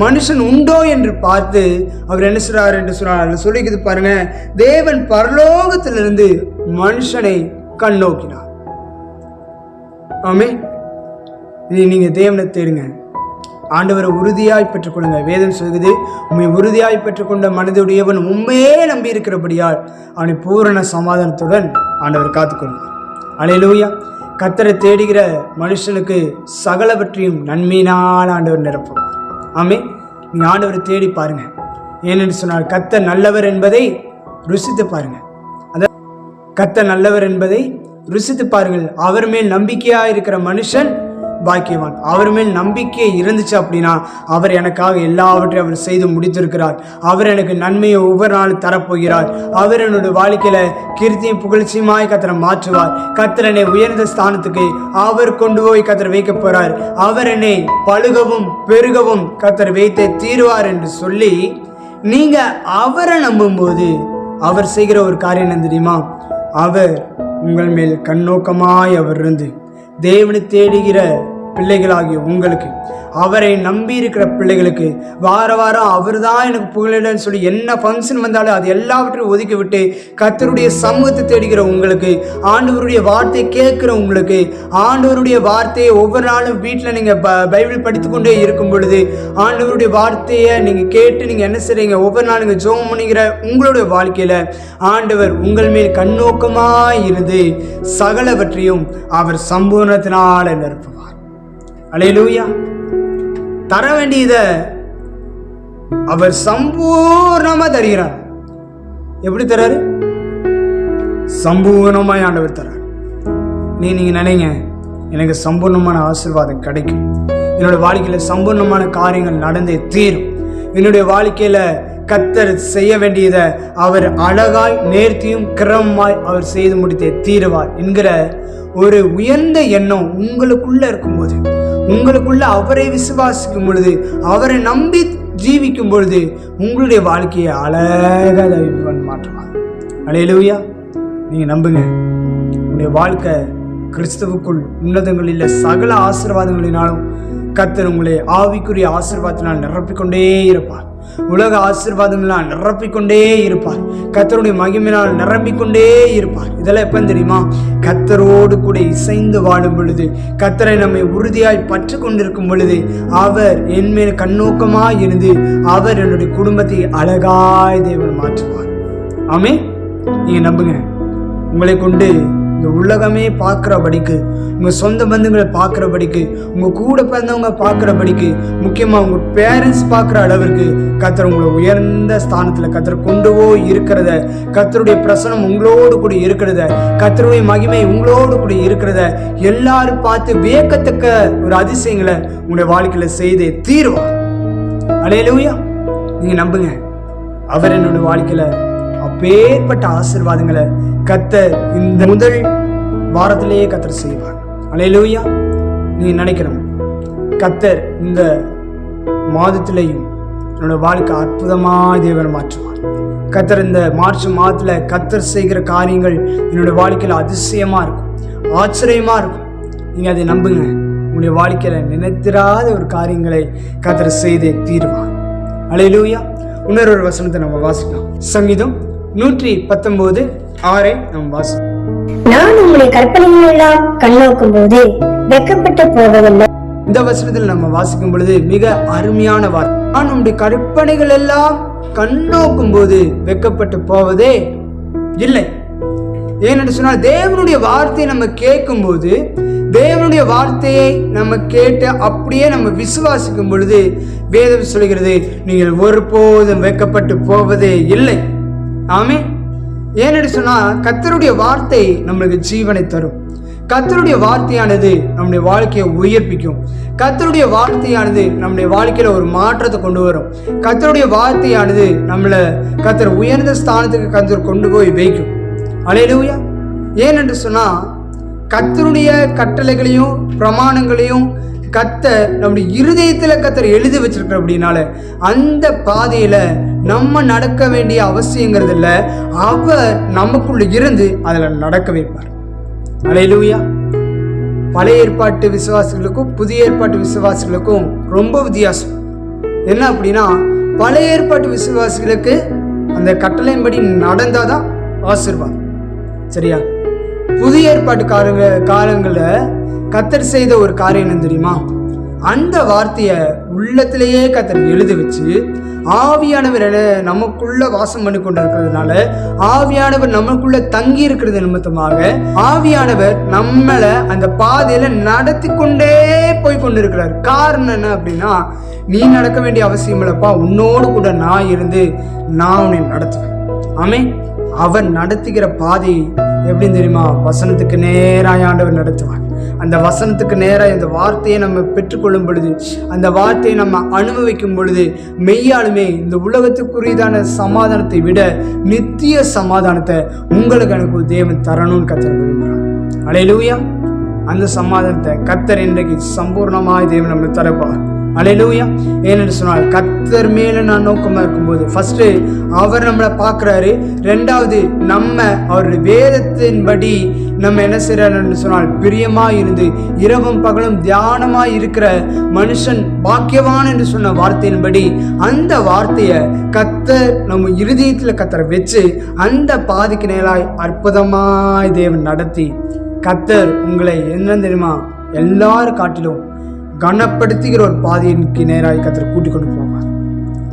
மனுஷன் உண்டோ என்று பார்த்து அவர் என்ன சொல்றாரு என்று சொன்னார். சொல்லிக்குது பாருங்க, தேவன் பரலோகத்திலிருந்து மனுஷனை கண்ணோக்கினார். ஆமென். நீங்க தேவனை தேடுங்க, ஆண்டவரை உறுதியாய் பெற்றுக்கொள்ளுங்க. வேதம் சொல்லுது, உண்மை உறுதியாய் பெற்றுக்கொண்ட மனதுடையவன் உண்மையே நம்பி இருக்கிறபடியால் அவனை பூரண சமாதானத்துடன் ஆண்டவர் காத்துக்கொள்வார். அல்லேலூயா. கர்த்தரை தேடுகிற மனுஷனுக்கு சகலவற்றையும் நன்மையினால் ஆண்டவர் நிரப்புவார். ஆமென். நீங்க ஆண்டவரை தேடி பாருங்க. ஏனென்று சொன்னால் கர்த்தர் நல்லவர் என்பதை ருசித்து பாருங்க. கர்த்தர் நல்லவர் என்பதை ருசித்து பாருங்கள். அவர் மேல் நம்பிக்கையா இருக்கிற மனுஷன் பாக்கியவான். அவர் மேல் நம்பிக்கை இருந்துச்சு அப்படின்னா அவர் எனக்காக எல்லாவற்றையும் அவர் செய்து முடித்திருக்கிறார். அவர் எனக்கு நன்மையை ஒவ்வொரு நாளும் தரப்போகிறார். அவர் என்னுடைய வாழ்க்கையில கீர்த்தியும் புகழ்ச்சியுமாய் கர்த்தரை மாற்றுவார். கர்த்தர் என்னை உயர்ந்த ஸ்தானத்துக்கு அவர் கொண்டு போய் கர்த்தர் வைக்க போறார். அவர் என்னை பழுகவும் பெருகவும் கர்த்தர் வைத்தே தீருவார் என்று சொல்லி நீங்க அவரை நம்பும்போது அவர் செய்கிற ஒரு காரியம் என்ன தெரியுமா? அவர் உங்கள் மேல் கண்ணோக்கமாய் அவர் இருந்து தேவனை தேடுகிற பிள்ளைகளாகிய உங்களுக்கு, அவரை நம்பி இருக்கிற பிள்ளைகளுக்கு வாரம் அவர் தான் எனக்கு புகழிடன்னு சொல்லி என்ன ஃபங்க்ஷன் வந்தாலும் அது எல்லாவற்றையும் ஒதுக்கி விட்டு கர்த்தருடைய சமூகத்தை தேடுகிற உங்களுக்கு, ஆண்டவருடைய வார்த்தையை கேட்கிற உங்களுக்கு, ஆண்டவருடைய வார்த்தையை ஒவ்வொரு நாளும் வீட்டில் நீங்கள் பைபிள் படித்துக்கொண்டே இருக்கும் பொழுது ஆண்டவருடைய வார்த்தையை நீங்கள் கேட்டு நீங்கள் என்ன செய்றீங்க, ஒவ்வொரு நாள் நீங்கள் ஜெபம் பண்ணுகிற உங்களுடைய வாழ்க்கையில் ஆண்டவர் உங்கள் மேல் கண்ணோக்கமாய் இருந்து சகலவற்றையும் அவர் சம்பூர்ணத்தினால் நிரப்புவார். அல்லேலூயா. தர வேண்டியத அவர் சம்பூர்ணமா தருகிறார். எப்படி தராரு? சம்பூர்ணமாய் ஆண்டவர் தரார். நீங்க நினைங்க, எனக்கு சம்பூர்ணமான ஆசீர்வாதம் கிடைக்கும், என்னோட வாழ்க்கையில சம்பூர்ணமான காரியங்கள் நடந்தே தீரும், என்னுடைய வாழ்க்கையில கர்த்தர் செய்ய வேண்டியதை அவர் அழகாய் நேர்த்தியும் கிரமமாய் அவர் செய்து முடித்தே தீருவார் என்கிற ஒரு உயர்ந்த எண்ணம் உங்களுக்குள்ள இருக்கும்போது, உங்களுக்குள்ள அவரை விசுவாசிக்கும் பொழுது, அவரை நம்பி ஜீவிக்கும் பொழுது உங்களுடைய வாழ்க்கையை அழகாக மாற்றுவார். அல்லேலூயா. நீங்க நம்புங்க, உங்களுடைய வாழ்க்கை கிறிஸ்துவுக்குள் உன்னதங்களில் சகல ஆசீர்வாதங்களினாலும் கர்த்தர் உங்களை ஆவிக்குரிய ஆசீர்வாதத்தினால் நிரப்பிக்கொண்டே இருப்பார். உலக ஆசீர்வாதங்களால் நிரப்பிக்கொண்டே இருப்பார். கர்த்தருடைய மகிமையினால் நிரம்பிக்கொண்டே இருப்பார். இதெல்லாம் எப்ப தெரியுமா? கர்த்தரோடு கூட இசைந்து வாழும் பொழுது, கர்த்தரை நம்மை உறுதியாய் பற்று கொண்டிருக்கும் பொழுது, அவர் என் மேல் கண்ணோக்கமாய் இருந்து அவர் என்னுடைய குடும்பத்தை அழகாய் தேவன் மாற்றுவார். ஆமே. நீங்க நம்புங்க, உங்களை கொண்டு இந்த உலகமே பார்க்குறபடிக்கு, உங்கள் சொந்த பந்துங்களை பார்க்குறபடிக்கு, உங்கள் கூட பிறந்தவங்க பார்க்குறபடிக்கு, முக்கியமாக உங்கள் பேரண்ட்ஸ் பார்க்குற அளவிற்கு கர்த்தர் உங்களை உயர்ந்த ஸ்தானத்தில் கர்த்தர் கொண்டு போய் இருக்கிறத, கர்த்தருடைய பிரசனம் உங்களோடு கூட இருக்கிறத, கர்த்தருடைய மகிமை உங்களோடு கூட இருக்கிறத எல்லாரும் பார்த்து வியக்கத்தக்க ஒரு அதிசயங்களை உங்களுடைய வாழ்க்கையில் செய்து தீருவார். அல்லேலூயா. நீங்கள் நம்புங்க, அவர் என்னுடைய வாழ்க்கையில் அப்பேற்பட்ட ஆசீர்வாதங்களை கர்த்தர் இந்த முதல் வாரத்திலேயே கர்த்தர் செய்வார். அல்லேலூயா. நீங்க நினைக்கணும், கர்த்தர் இந்த மாதத்திலேயும் என்னோட வாழ்க்கை அற்புதமாக தேவன் மாற்றுவார். கர்த்தர் இந்த மார்ச் மாதத்துல கர்த்தர் செய்கிற காரியங்கள் என்னோட வாழ்க்கையில அதிசயமா இருக்கும், ஆச்சரியமா இருக்கும். நீங்க அதை நம்புங்க. உங்களுடைய வாழ்க்கையில நினைத்திராத ஒரு காரியங்களை கர்த்தர் செய்தே தீருவார். அல்லேலூயா. இன்னொரு வசனத்தை நம்ம வாசிக்கலாம். சங்கீதம் 119:6 நம்ம வாசிக்கலாம். நான் உங்களுடைய கற்பனைகள் எல்லாம் கண்ணோக்கும் போது வெட்கப்பட்டு போவதில்லை. இந்த வசனத்தில் நம்ம வாசிக்கும் பொழுது மிக அருமையான வார்த்தை. நான் உங்களுடைய கற்பனைகள் எல்லாம் கண்ணோக்கும் போது வெட்கப்பட்டு போவதே இல்லை. ஏனென்று சொன்னால் தேவனுடைய வார்த்தையை நம்ம கேட்கும்போது, தேவனுடைய வார்த்தையை நம்ம கேட்டு அப்படியே நம்ம விசுவாசிக்கும் பொழுது வேதம் சொல்கிறது, நீங்கள் ஒருபோதும் வெட்கப்பட்டு போவதே இல்லை. ஆமென். ஏனென்று சொன்னால் கர்த்தருடைய வார்த்தை நம்மளுக்கு ஜீவனை தரும். கர்த்தருடைய வார்த்தையானது நம்முடைய வாழ்க்கையை உயிர்ப்பிக்கும். கர்த்தருடைய வார்த்தையானது நம்முடைய வாழ்க்கையில ஒரு மாற்றத்தை கொண்டு வரும். கர்த்தருடைய வார்த்தையானது நம்மளை கர்த்தர் உயர்ந்த ஸ்தானத்துக்கு கர்த்தர் கொண்டு போய் வைக்கும். அல்லேலூயா. ஏனென்று சொன்னா கர்த்தருடைய கட்டளைகளையும் பிரமாணங்களையும் கர்த்தர் நம்முடைய இருதயத்துல கர்த்தர் எழுதி வச்சிருக்கிற அப்படின்னால அந்த பாதையில நம்ம நடக்க வேண்டிய அவசியங்கிறது இல்லை. அவர் நமக்குள்ள இருந்து அதுல நடக்க வைப்பார். அல்லேலூயா. பழைய ஏற்பாட்டு விசுவாசிகளுக்கும் புதிய ஏற்பாட்டு விசுவாசிகளுக்கும் ரொம்ப வித்தியாசம் என்ன அப்படின்னா, பழைய ஏற்பாட்டு விசுவாசிகளுக்கு அந்த கட்டளையின்படி நடந்தாதான் ஆசீர்வாதம். சரியா? புதிய ஏற்பாட்டு காலங்களில் கர்த்தர் செய்த ஒரு காரியம் என்ன தெரியுமா? அந்த வார்த்தையை உள்ளத்திலேயே கர்த்தர் எழுதி வச்சு ஆவியானவர் நமக்குள்ள வாசம் பண்ணி கொண்டிருக்கிறதுனால, ஆவியானவர் நமக்குள்ள தங்கி இருக்கிறது நிமித்தமாக ஆவியானவர் நம்மளை அந்த பாதையில நடத்தி கொண்டே போய் கொண்டிருக்கிறார். காரணம் என்ன அப்படின்னா, நீ நடக்க வேண்டிய அவசியம் இல்லப்பா, உன்னோடு கூட நான் இருந்து நான் உன்னை நடத்துவேன். ஆமென். அவர் நடத்துகிற பாதை எப்படின்னு தெரியுமா? வசனத்துக்கு நேராக ஆண்டவர் நடத்துவார். அந்த வசனத்துக்கு நேராக இந்த வார்த்தையை நம்ம பெற்றுக்கொள்ளும் பொழுது, அந்த வார்த்தையை நம்ம அனுபவிக்கும் பொழுது மெய்யாலுமே இந்த உலகத்துக்குரியதான சமாதானத்தை விட நித்திய சமாதானத்தை உங்களுக்கு எனக்கு தேவன் தரணும்னு கர்த்தர் விரும்புகிறார். அல்லேலூயா. அந்த சமாதானத்தை கர்த்தர் இன்றைக்கு சம்பூர்ணமாய் தேவன் நம்மளுக்கு தரப்பார். அல்லேலூயா. ஏன்னு சொன்னால் கர்த்தர் மேல நான் நோக்கமா இருக்கும்போது ஃபர்ஸ்ட் அவர் நம்மளை பார்க்கிறாரு, ரெண்டாவது நம்ம அவருடைய வேதத்தின்படி நம்ம என்ன செய்யறாருன்னு சொன்னால் பிரியமா இருந்து இரவும் பகலும் தியானமா இருக்கிற மனுஷன் பாக்கியவான் என்று சொன்ன வார்த்தையின்படி அந்த வார்த்தையை கர்த்தர் நம்ம இருதயத்துல கர்த்தரை வச்சு அந்த பாதிக்கு நேராய் அற்புதமாய் தேவன் நடத்தி கர்த்தர் உங்களை என்ன தெரியுமா எல்லாரும் காட்டிலும் கனப்படுத்துகிற ஒரு பாதைக்கு நேராக கர்த்தர் கூட்டிக் கொண்டு போவார்.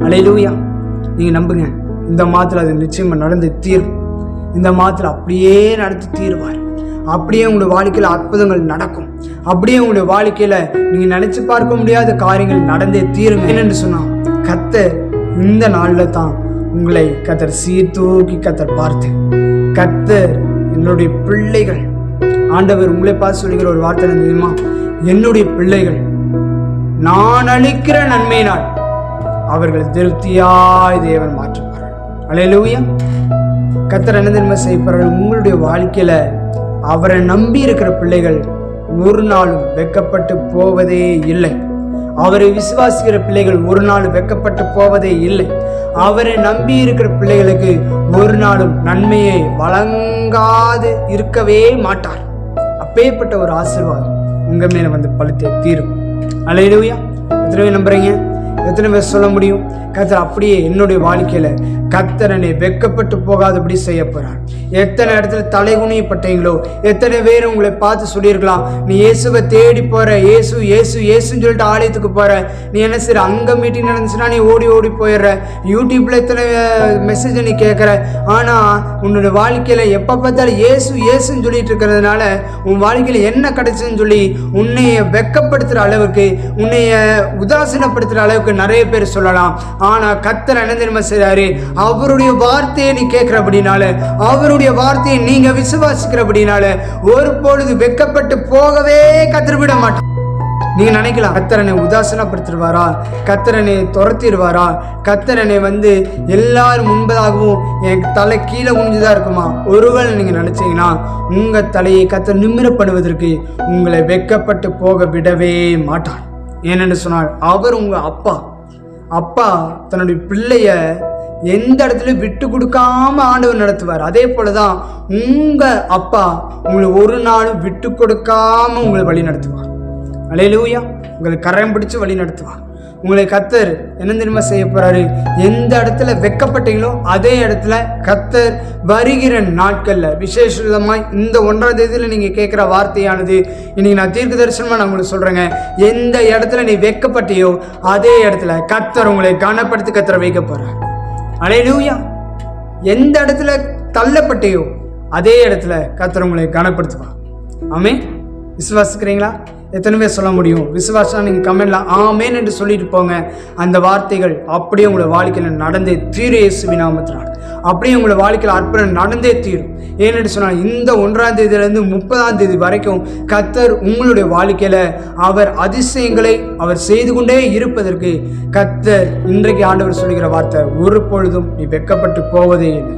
அல்லேலூயா. நீங்க நம்புங்க, இந்த மாதத்துல அது நிச்சயமா நடந்து தீரும். இந்த மாதத்துல அப்படியே நடத்தி தீருவார். அப்படியே உங்களுடைய வாழ்க்கையில அற்புதங்கள் நடக்கும். அப்படியே உங்களுடைய வாழ்க்கையில நீங்க நினைச்சு பார்க்க முடியாத காரியங்கள் நடந்தே தீருங்க. என்னன்னு சொன்னா கர்த்தர் இந்த நாள்ல தான் உங்களை கர்த்தர் சீர்தூக்கி கர்த்தர் பார்த்து, கர்த்தர் என்னுடைய பிள்ளைகள், ஆண்டவர் உங்களை பார்த்து சொல்லுகிற ஒரு வார்த்தை தெரியுமா? என்னுடைய பிள்ளைகள் நான் அளிக்கிற நன்மையினால் அவர்கள் திருப்தியாய் தேவன் மாற்றுவார். அல்லேலூயா. கர்த்தர் என்ன தெரியுமா செய்வார்கள்? உங்களுடைய வாழ்க்கையில அவரை நம்பி இருக்கிற பிள்ளைகள் ஒரு நாளும் வெட்கப்பட்டு போவதே இல்லை. அவரை விசுவாசிக்கிற பிள்ளைகள் ஒரு நாள் வெட்கப்பட்டு போவதே இல்லை. அவரை நம்பி இருக்கிற பிள்ளைகளுக்கு ஒரு நாளும் நன்மையை வழங்காது இருக்கவே மாட்டார். அப்பேற்பட்ட ஒரு ஆசீர்வாதம் உங்க மேல வந்து பழுத்தே தீரும். அல்லேலூயா. எத்தனை பேர் நம்புறீங்க? எத்தனை பேர் சொல்ல முடியும்? கர்த்தர் அப்படியே என்னுடைய வாழ்க்கையில கர்த்தர் என்னை வெட்கப்பட்டு போகாதபடி செய்ய போறார். எத்தனை இடத்துல தலைகுனியப்பட்டீங்களோ, எத்தனை பேர் உங்களை பார்த்து சொல்லியிருக்கலாம், நீ இயேசுவை தேடி போற, இயேசு இயேசு இயேசுன்னு சொல்லிட்டு ஆலயத்துக்கு போற, நீ என்ன செய்ற, அங்க மீட்டிங் நடந்துச்சுன்னா நீ ஓடி ஓடி போயிடுற, யூடியூப்ல எத்தனை மெசேஜ் நீ கேட்குற, ஆனா உன்னோட வாழ்க்கையில எப்ப பார்த்தாலும் இயேசு இயேசுன்னு சொல்லிட்டு இருக்கிறதுனால உன் வாழ்க்கையில என்ன கிடைச்சுன்னு சொல்லி உன்னைய வெட்கப்படுத்துற அளவுக்கு, உன்னைய உதாசீனப்படுத்துற அளவுக்கு நிறைய பேர் சொல்லலாம். ஆனா கர்த்தர் என்ன தெரியுமா செய்றாரு? அவருடைய வார்த்தையை நீ கேட்கிற அப்படினால, அவருடைய வார்த்தையை நீங்க விசுவாசிக்கிற அப்படினால ஒரு பொழுது வெட்கப்பட்டு போகவே கர்த்தர் விட மாட்டார். நீங்க நினைக்கலாம், கர்த்தரனை உதாசீனப்படுத்திடுவாரா, கர்த்தரனை துரத்திடுவாரா, கர்த்தரனை வந்து எல்லாரும் முன்பதாகவும் என் தலை கீழே குனிஞ்சுதான் இருக்குமா? ஒருவேளை நீங்க நினைச்சீங்கன்னா உங்க தலையை கர்த்தர் நிமிரப்படுவதற்கு உங்களை வெட்கப்பட்டு போக விடவே மாட்டார். ஏனென்று சொன்னால் அவர் உங்க அப்பா தன்னுடைய பிள்ளைய எந்த இடத்துல விட்டு கொடுக்காம ஆண்டவர் நடத்துவார். அதே போலதான் உங்க அப்பா உங்களை ஒரு நாளும் விட்டு கொடுக்காம உங்களை வழி நடத்துவார். அல்லேலூயா. உங்களை கரம் பிடிச்சு வழி நடத்துவார். உங்களை கர்த்தர் என்ன தெரியுமா செய்ய போறாரு? எந்த இடத்துல வெட்கப்பட்டீங்களோ அதே இடத்துல கர்த்தர் வருகிற நாட்கள்ல விசேஷமாய் இந்த 1ஆம் தேதியில நீங்க கேட்கிற வார்த்தையானது இன்னைக்கு நான் தீர்க்க தரிசனமா நான் உங்களுக்கு சொல்றேங்க. எந்த இடத்துல நீ வெட்கப்பட்டியோ அதே இடத்துல கர்த்தர் உங்களை கனப்படுத்தி கர்த்தரை வைக்க போறார். அல்லேலூயா. எந்த இடத்துல தள்ளப்பட்டியோ அதே இடத்துல கர்த்தர் உங்களை கனப்படுத்துவார். ஆமென். விசுவாசிக்கிறீங்களா? எத்தனை பேர் சொல்ல முடியும்? விசுவாசம் நீங்கள் கமெண்ட்ல ஆமேன் என்று சொல்லிட்டு போங்க. அந்த வார்த்தைகள் அப்படியே உங்களை வாழ்க்கையில் நடந்தே தீரும். இயேசுவின் நாமத்தினால் அப்படியே உங்களை வாழ்க்கையில் அற்புதம் நடந்தே தீரும். ஏனென்று சொன்னால் இந்த 1ஆம் தேதியிலிருந்து 30ஆம் தேதி வரைக்கும் கர்த்தர் உங்களுடைய வாழ்க்கையில் அவர் அதிசயங்களை அவர் செய்து கொண்டே இருப்பதற்கு கர்த்தர் இன்றைக்கு ஆண்டவர் சொல்லுகிற வார்த்தை, ஒரு பொழுதும் நீ வெட்கப்பட்டு போவதே இல்லை.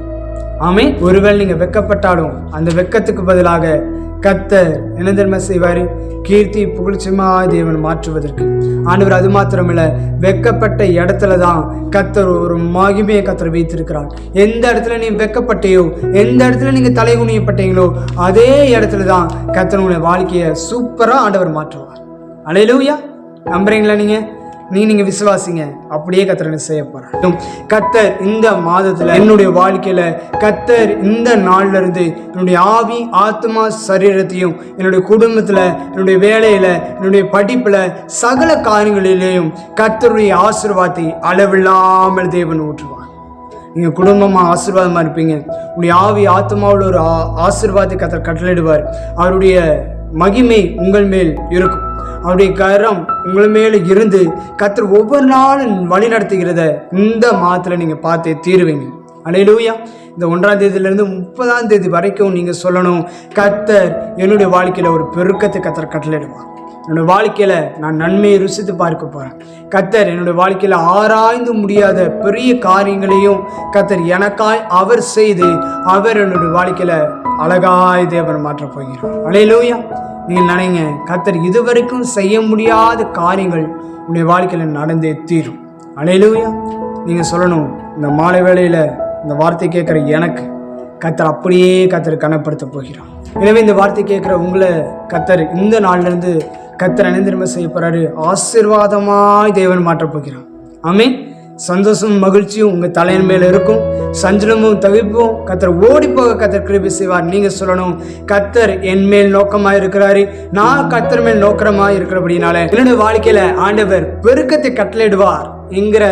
ஆமென். ஒருவேளை நீங்கள் வெட்கப்பட்டாலும் அந்த வெட்கத்துக்கு பதிலாக கர்த்தர் என்ன தெரியுமா செய்வார்? கீர்த்தி புகழ்ச்சிமா தேவன் மாற்றுவதற்கு ஆண்டவர் அது மாத்திரமில்ல, வெட்கப்பட்ட இடத்துல தான் கர்த்தர் ஒரு மகிமையை கர்த்தர் வைத்திருக்கிறார். எந்த இடத்துல நீ வெட்கப்பட்டையோ, எந்த இடத்துல நீங்க தலைகுனியப்பட்டீங்களோ, அதே இடத்துல தான் கர்த்தர் உங்களுடைய வாழ்க்கையை சூப்பரா ஆண்டவர் மாற்றுவார். அல்லேலூயா. நம்புறீங்களா? நீங்க விசுவாசிங்க, அப்படியே கர்த்தர் செய்ய போறார். கர்த்தர் இந்த மாதத்துல என்னுடைய வாழ்க்கையில கர்த்தர் இந்த நாள்ல இருந்து என்னுடைய ஆவி ஆத்மா சரீரத்தையும் என்னுடைய குடும்பத்துல என்னுடைய வேலையில என்னுடைய படிப்புல சகல காரியங்களிலேயும் கர்த்தருடைய ஆசீர்வாதத்தை அளவில்லாமல் தேவன் ஊற்றுவார். நீங்க குடும்பமா ஆசீர்வாதமா இருப்பீங்க. உங்களுடைய ஆவி ஆத்மாவில் ஒரு ஆசீர்வாதத்தை கர்த்தர் கட்டளையிடுவார். அவருடைய மகிமை உங்கள் மேல் இருக்கும். அவருடைய கரம் உங்கள் மேல இருந்து கர்த்தர் ஒவ்வொரு நாளும் வழி நடத்துகிறத இந்த மாதத்துல நீங்க பார்த்தே தீருவீங்க. அல்லேலூயா. இந்த 1ஆம் தேதியிலிருந்து 30ஆம் தேதி வரைக்கும் நீங்க சொல்லணும், கர்த்தர் என்னுடைய வாழ்க்கையில ஒரு பெருக்கத்தை கர்த்தர் கட்டளையிடுவார். என்னுடைய வாழ்க்கையில நான் நன்மையை ருசித்து பார்க்க போறேன். கர்த்தர் என்னுடைய வாழ்க்கையில ஆராய்ந்து முடியாத பெரிய காரியங்களையும் கர்த்தர் எனக்காய் அவர் செய்து அவர் என்னுடைய வாழ்க்கையில அழகாய் தேவன் மாற்றப் போகிறார். அல்லேலூயா. நீங்கள் நினைங்க, கர்த்தர் இதுவரைக்கும் செய்ய முடியாத காரியங்கள் உங்களுடைய வாழ்க்கையில் நடந்தே தீரும். அல்லேலூயா. நீங்கள் சொல்லணும், இந்த மாலை வேளையில் இந்த வார்த்தை கேட்குற எனக்கு கர்த்தர் அப்படியே கர்த்தர் கனப்படுத்த போகிறார். எனவே இந்த வார்த்தை கேட்குற உங்களை கர்த்தர் இந்த நாள்லேருந்து கர்த்தர் அணிந்திருமை செய்ய போகிறாரு. ஆசீர்வாதமாய் தேவன் மாற்றப் போகிறார். ஆமென். சந்தோஷமும் மகிழ்ச்சியும் உங்கள் தலையின் மேல இருக்கும். சஞ்சலமும் தவிப்பும் கர்த்தர் ஓடி போக கர்த்தர் கிருபை செய்வார். நீங்க சொல்லணும், கர்த்தர் என் மேல் நோக்கமா இருக்கிறாரு, நான் கர்த்தர் மேல் நோக்கமா இருக்கிறபடினால என்னுடைய வாழ்க்கையில ஆண்டவர் பெருக்கத்தை கட்டளையிடுவார் என்கிற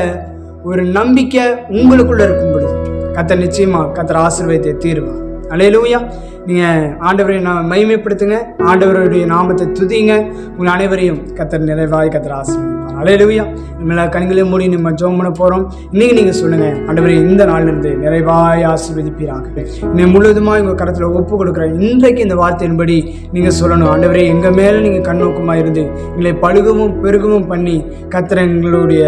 ஒரு நம்பிக்கை உங்களுக்குள்ள இருக்கும் பொழுது கர்த்தர் நிச்சயமா கர்த்தர் ஆசீர்வாதத்தை தீருவார். அல்லேலூயா. நீங்க ஆண்டவரை மகிமைப்படுத்துங்க, ஆண்டவருடைய நாமத்தை துதிங்க. உங்கள் அனைவரையும் கர்த்தர் நிறைவாய் கர்த்தர் ஆசீர்வதிப்பார். அல்லேலூயா. நம்மள கண்களையும் மூடி நம்ம ஜெபம் பண்ண போறோம். இன்னைக்கு நீங்க சொல்லுங்க, ஆண்டவரே இந்த நாள்ல இருந்து நிறைவாய் ஆசீர்வதிப்பீராக. இன்னைக்கு முழுவதுமா உங்க கரத்துல ஒப்பு கொடுக்குறேன். இன்றைக்கு இந்த வார்த்தையின்படி நீங்க சொல்லணும், ஆண்டவரே எங்க மேல நீங்க கண்ணோக்கமா இருந்து எங்களை பழுகவும் பெருகவும் பண்ணி கர்த்தர் எங்களுடைய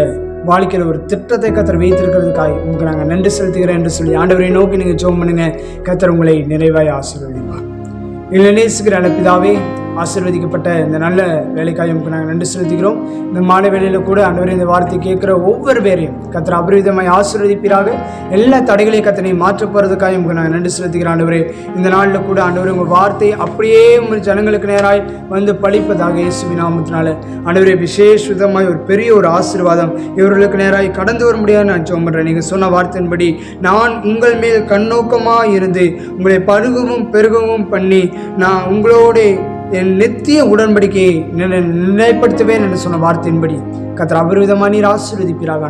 வாழ்க்கையில் ஒரு திட்டத்தை கர்த்தர் வைத்திருக்கிறதுக்காக உங்களுக்கு நாங்கள் நன்றி செலுத்துகிறேன் என்று சொல்லி ஆண்டவரை நோக்கி நீங்கள் ஜெபம் பண்ணுங்க. கர்த்தர் உங்களை நிறைவாய் ஆசீர்வதிப்பார். எங்களை நேசிக்கிற நல்ல பிதாவே, ஆசீர்வதிக்கப்பட்ட இந்த நல்ல வேலைக்காக உங்களுக்கு நாங்கள் நன்றி செலுத்துகிறோம். இந்த மாலை வேளையில் கூட ஆண்டவரே இந்த வார்த்தை கேட்குற ஒவ்வொரு பேரையும் கர்த்தர் அபரிவிதமாய் ஆசீர்வதிப்பீராக. எல்லா தடைகளையும் கர்த்தரை மாற்ற போகிறதுக்காக உங்களுக்கு நாங்கள் நன்றி செலுத்துகிறோம். ஆண்டவரே இந்த நாளில் கூட ஆண்டவரே உங்கள் வார்த்தை அப்படியே உங்கள் ஜனங்களுக்கு நேராய் வந்து பழிப்பதாக இயேசுவின் நாமத்தினால ஆண்டவரே விசேஷமாய் ஒரு பெரிய ஒரு ஆசீர்வாதம் இவர்களுக்கு நேராய் கடந்து வர முடியாது நான் ஜெபம் பண்ணுறேன். நீங்கள் சொன்ன வார்த்தையின்படி நான் உங்கள் மேல் கண்ணோக்கமாக இருந்து உங்களை பருகவும் பெருகவும் பண்ணி நான் உங்களோட என் நித்திய உடன்படிக்கையை நிலைப்படுத்துவேன் என்று சொன்ன வார்த்தையின்படி கர்த்தர் அபரிவிதமாக நீர் ஆசீர்வதிப்பீராக.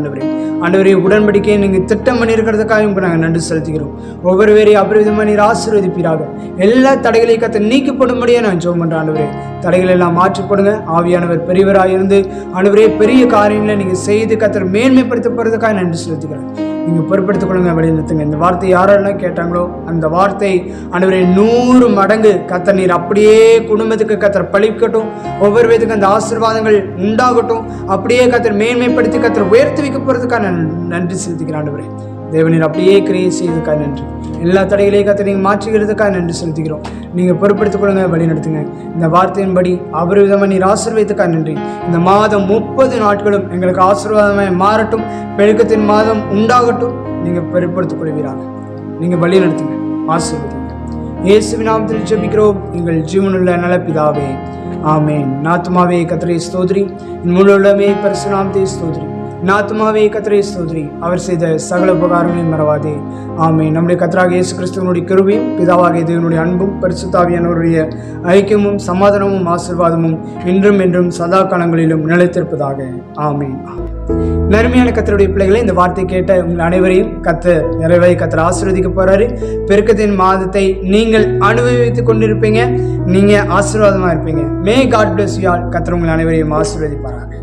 ஆண்டவரே உடன்படிக்கையை நீங்கள் திட்டம் பண்ணியிருக்கிறதுக்காக உங்களுக்கு நாங்கள் நன்றி செலுத்துகிறோம். ஒவ்வொரு பேரையும் அபரிவிதமாக நீர் ஆசீர்வதிப்பீராக. எல்லா தடைகளையும் கர்த்தர் நீக்கப்படும்படியே நான் ஜெபம் பண்ணுறேன். ஆண்டவரே தடைகள் எல்லாம் மாற்றிப்படுங்க. ஆவியானவர் பெரியவராக இருந்து ஆண்டவரே பெரிய காரியங்களை நீங்கள் செய்து கர்த்தர் மேன்மைப்படுத்த போகிறதுக்காக நன்றி செலுத்துகிறேன். நீங்கள் பொறுப்படுத்திக் கொள்ளுங்க, வழிநடத்துங்க. இந்த வார்த்தை யாரெல்லாம் கேட்டாங்களோ அந்த வார்த்தை ஆண்டவரே 100 மடங்கு கர்த்தர் நீர் அப்படியே குடும்பத்துக்கு கர்த்தர் பழிக்கட்டும். ஒவ்வொரு விதத்துக்கு அந்த ஆசீர்வாதங்கள் உண்டாகட்டும். அப்படியே கர்த்தர் மேன்மைப்படுத்தி கர்த்தர் உயர்த்தி வைக்க போகிறதுக்காக நன்றி செலுத்துகிறேன். ஆண்டவரே தேவனீர் அப்படியே கிரியை செய்வதற்காக நன்றி. எல்லா தடைகளையும் கர்த்தர் நீங்கள் மாற்றுகிறதுக்காக நன்றி செலுத்துகிறோம். நீங்கள் பொறுப்படுத்திக் கொள்ளுங்க, வழி நடத்துங்க. இந்த வார்த்தையின்படி அபரிவிதமாக நீர் ஆசீர்வதித்துக்காக நன்றி. இந்த மாதம் 30 நாட்களும் எங்களுக்கு ஆசீர்வாதமாய் மாறட்டும். பெருக்கத்தின் மாதம் உண்டாகட்டும். நீங்கள் பொறுப்படுத்திக் கொள்வீராக. நீங்கள் வழி நடத்துங்க, ஆசீர்வதிங்க. இயேசுவின் நாமத்தில் ஜெபிக்கிறோம் எங்கள் ஜீவனுள்ள நல்ல பிதாவே, ஆமென். ஆத்துமாவே கர்த்தரை ஸ்தோத்திரி, முழு உள்ளமே பரிசுத்த நாமத்தை ஸ்தோத்திரி. ஆத்துமாவே கர்த்தரை ஸ்தோத்திரி, அவர் செய்த சகல உபகாரங்களையும் மறவாதே. ஆமென். நம்முடைய கர்த்தராகிய இயேசு கிறிஸ்துவினுடைய கிருபையும் பிதாவாகிய தேவனுடைய அன்பும் பரிசுத்த ஆவியானவருடைய ஐக்கியமும் சமாதானமும் ஆசீர்வாதமும் இன்றும் என்றும் சதா காலங்களிலும் நிலைத்திருப்பதாக. ஆமென். நறுமையான கர்த்தருடைய பிள்ளைகளை, இந்த வார்த்தை கேட்ட உங்கள் அனைவரையும் கர்த்தர் நிறைவாய் கர்த்தர் ஆசீர்வதிக்க போறாரு. பெருக்கத்தின் மாதத்தை நீங்கள் அனுபவித்துக் கொண்டிருப்பீங்க. நீங்க ஆசீர்வாதமா இருப்பீங்க. May God bless you all. கர்த்தர் உங்கள் அனைவரையும் ஆசீர்வதிப்பாராக.